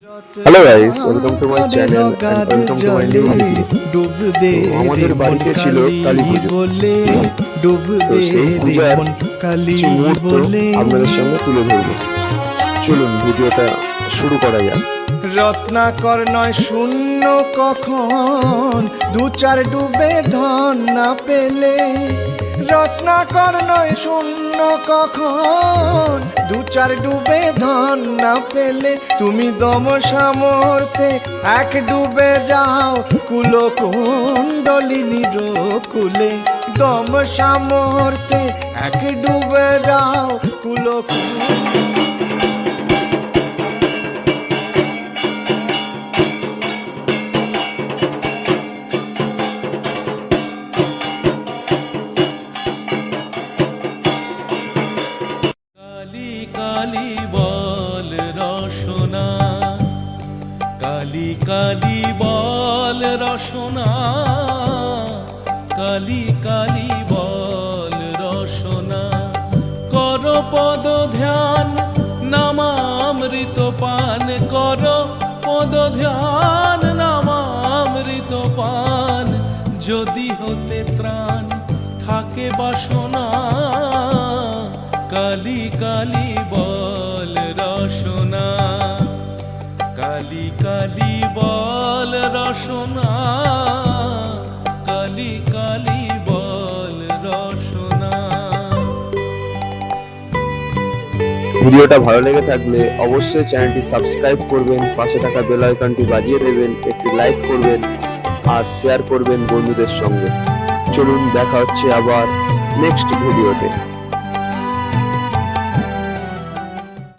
Hello guys, welcome to my channel and welcome to my new video. আমাদের বাড়িতে ছিল কালী পুজো, তো সেই পূজার কিছু মুহূর্ত আপনাদের সামনে তুলে ধরবো। চলুন ভিডিওটা শুরু করা যাক। রত্নাকর নয় শূন্য কখন, দু চার ডুবে ধন না পেলে। রত্নাকর নয় শূন্য কখন, দু চার ডুবে ধন না পেলে। তুমি দম সামর্থ্যে এক ডুবে যাও কুলো কুণ্ডলিনীর কুলে। দম সামর্থ্যে এক ডুবে যাও কুলো কালী বল রসনা, কালী কালী বল রসনা, কালী কালী বল রসনা। কর পদ ধ্যান নামামৃত পান, কর পদ ধ্যান নামামৃত পান। যদি হতে ত্রাণ থাকে বাসনা, কালী কালী বল রসনা, কালী কালী বল রসনা, কালী কালী বল রসনা। ভিডিওটা ভালো লেগে থাকলে অবশ্যই চ্যানেলটি সাবস্ক্রাইব করবেন, পাশে থাকা বেল আইকনটি বাজিয়ে দেবেন, একটি লাইক করবেন আর শেয়ার করবেন বন্ধুদের সঙ্গে। চলুন দেখা হচ্ছে আবার নেক্সট ভিডিওতে।